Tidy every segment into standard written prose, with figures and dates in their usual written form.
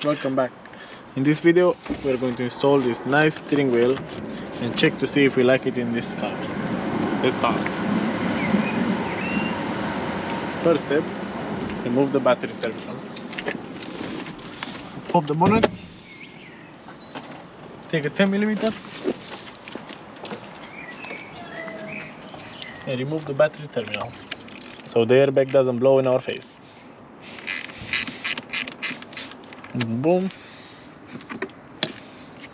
welcome back. In this video we're going to install this nice steering wheel and check to see if we like it in this car. Let's start. First step, remove the battery terminal. Pop the bonnet, take a 10mm and remove the battery terminal so the airbag doesn't blow in our face. Boom.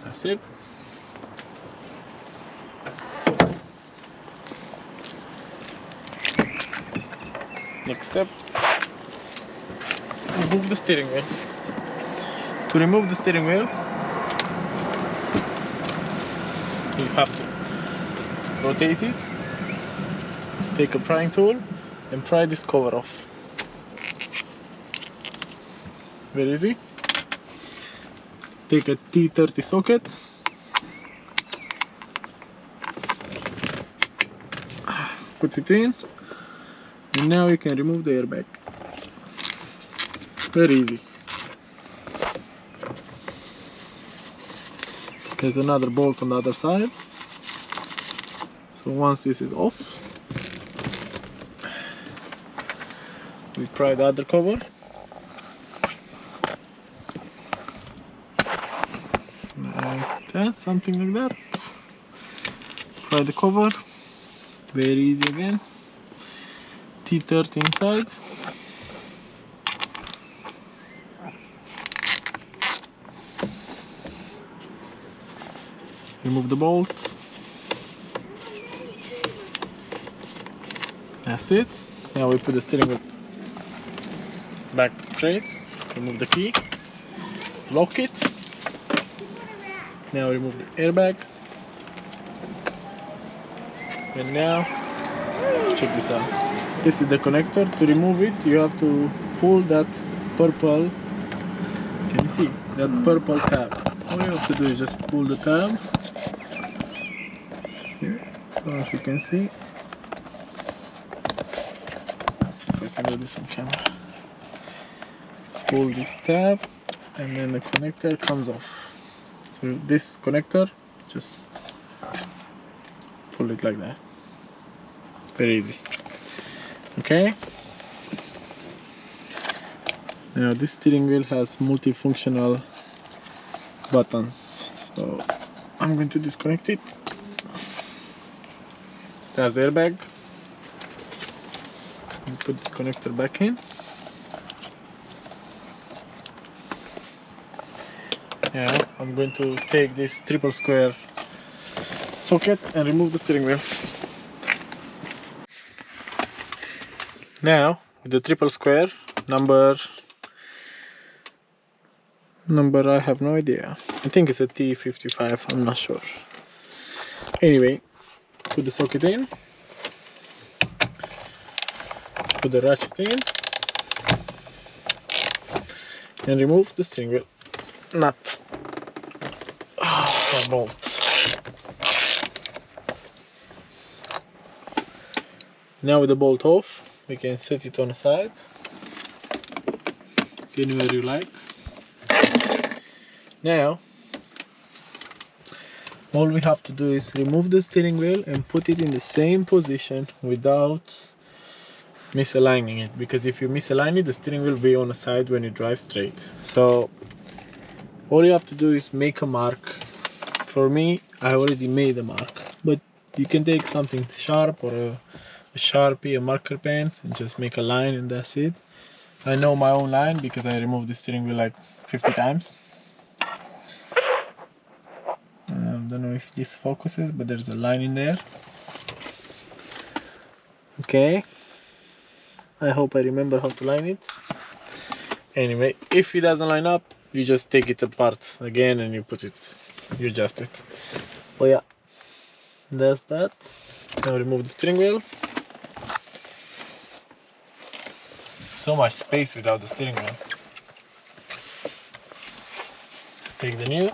That's it. Next step, remove the steering wheel. To remove the steering wheel, you have to rotate it, take a prying tool and pry this cover off. Very easy. Take a T30 socket, put it in, and now you can remove the airbag. Very easy. There's another bolt on the other side. So once this is off, we pry the other cover. Like that, something like that. Pry the cover. Very easy again. T30 inside. Remove the bolts. That's it. Now we put the steering wheel back straight. Remove the key. Lock it. Now remove the airbag. And now check this out. This is the connector. To remove it, you have to pull that purple. Can you see that purple tab? All you have to do is just pull the tab. Here, so as you can see. Let's see if I can do this on camera. Pull this tab, and then the connector comes off. So this connector, just pull it like that. Very easy. Okay. Now this steering wheel has multifunctional buttons. So I'm going to disconnect it. It has airbag. Put this connector back in. Now I'm going to take this triple square socket and remove the steering wheel. Now with the triple square number I have no idea. I think it's a T55, I'm not sure. Anyway, put the socket in, put the ratchet in, and remove the steering wheel nut or bolt. Now with the bolt off, we can set it on the side, anywhere you like. Now all we have to do is remove the steering wheel and put it in the same position without misaligning it, because if you misalign it, the steering wheel will be on the side when you drive straight. So all you have to do is make a mark. For me, I already made a mark, but you can take something sharp or a Sharpie, a marker pen, and just make a line, and that's it. I know my own line because I removed the steering wheel like 50 times. Don't know if this focuses, but there's a line in there. Okay, I hope I remember how to line it. Anyway, if it doesn't line up, you just take it apart again and you adjust it. Oh yeah, that's that. Now remove the steering wheel. So much space without the steering wheel. Take the new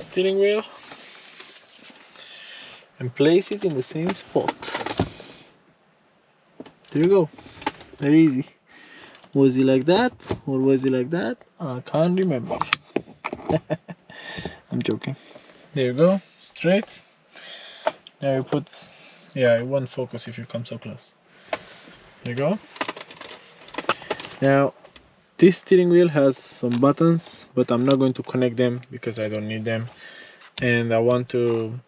steering wheel and place it in the same spot. There you go. Very easy. Was he like that or was he like that? I can't remember. I'm joking. There you go, straight. Now you put, yeah, it won't focus if you come so close. There you go. Now this steering wheel has some buttons, but I'm not going to connect them because I don't need them, and I want to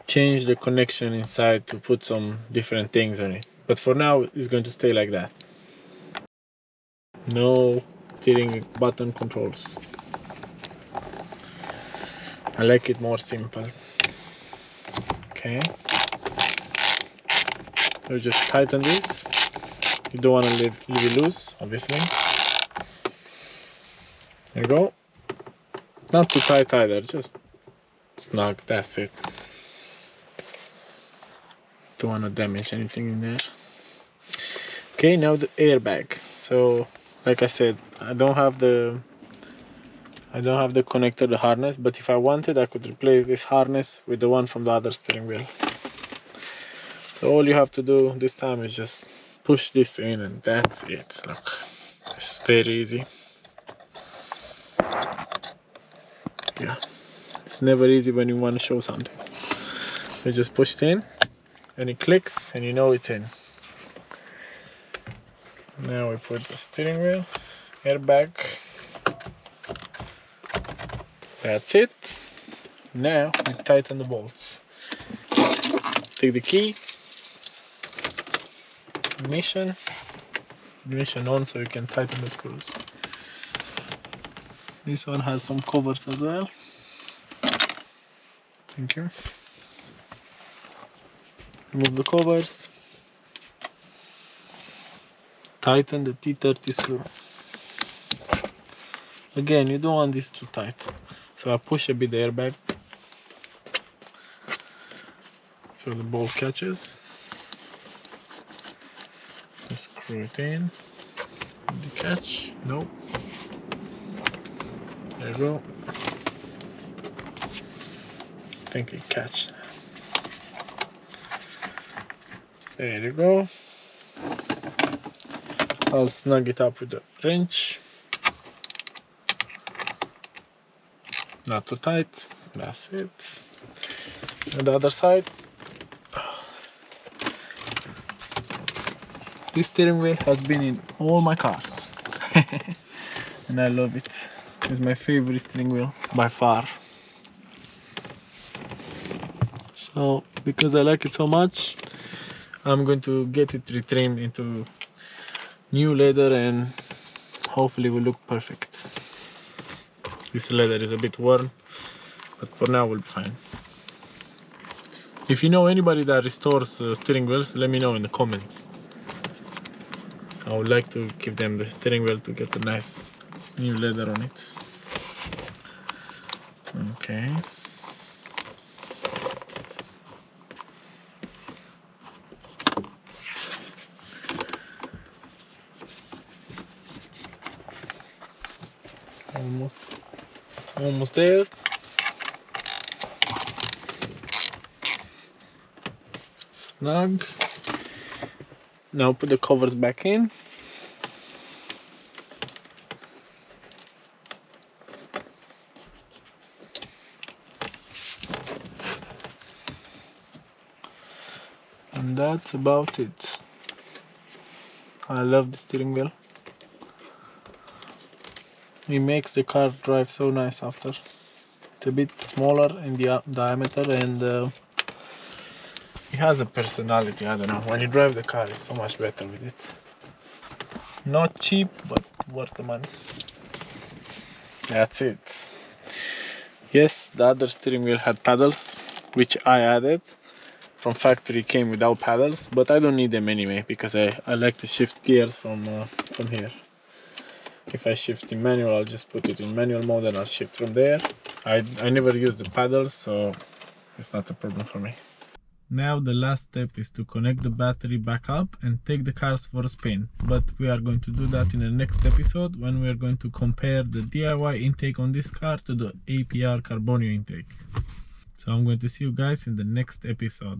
change the connection inside to put some different things on it, but for now it's going to stay like that. No steering button controls. I like it more simple. Okay, so just tighten this. You don't want to leave it loose, obviously. There you go. Not too tight either, just snug, that's it. Don't want to damage anything in there. Okay, now the airbag. So like I said, I don't have the connector, the harness, but if I wanted I could replace this harness with the one from the other steering wheel. So all you have to do this time is just push this in and that's it. Look, it's very easy. Yeah, it's never easy when you want to show something. You just push it in and it clicks and you know it's in. Now we put the steering wheel, airbag. That's it. Now we tighten the bolts. Take the key. Ignition on so you can tighten the screws. This one has some covers as well. Thank you. Remove the covers. Tighten the T30 screw. Again, you don't want this too tight, so I push a bit the airbag so the bolt catches. Just screw it in. Did you catch? No. There you go. I think it catched. There you go. I'll snug it up with the wrench. Not too tight. That's it. And the other side. This steering wheel has been in all my cars. And I love it. It's my favorite steering wheel by far. So because I like it so much, I'm going to get it retrimmed into new leather and hopefully will look perfect. This leather is a bit worn, but for now we'll be fine. If you know anybody that restores steering wheels, let me know in the comments. I would like to give them the steering wheel to get a nice new leather on it. Okay. Almost there. Snug. Now put the covers back in. And that's about it. I love the steering wheel. It makes the car drive so nice after. It's a bit smaller in the diameter and it has a personality. I don't know, when you drive the car it's so much better with it. Not cheap, but worth the money. That's it. Yes, the other steering wheel had paddles, which I added. From factory came without paddles, but I don't need them anyway because I like to shift gears from here. If I shift in manual, I'll just put it in manual mode and I'll shift from there. I never use the paddles, so it's not a problem for me. Now the last step is to connect the battery back up and take the cars for a spin. But we are going to do that in the next episode when we are going to compare the DIY intake on this car to the APR Carbonio intake. So I'm going to see you guys in the next episode.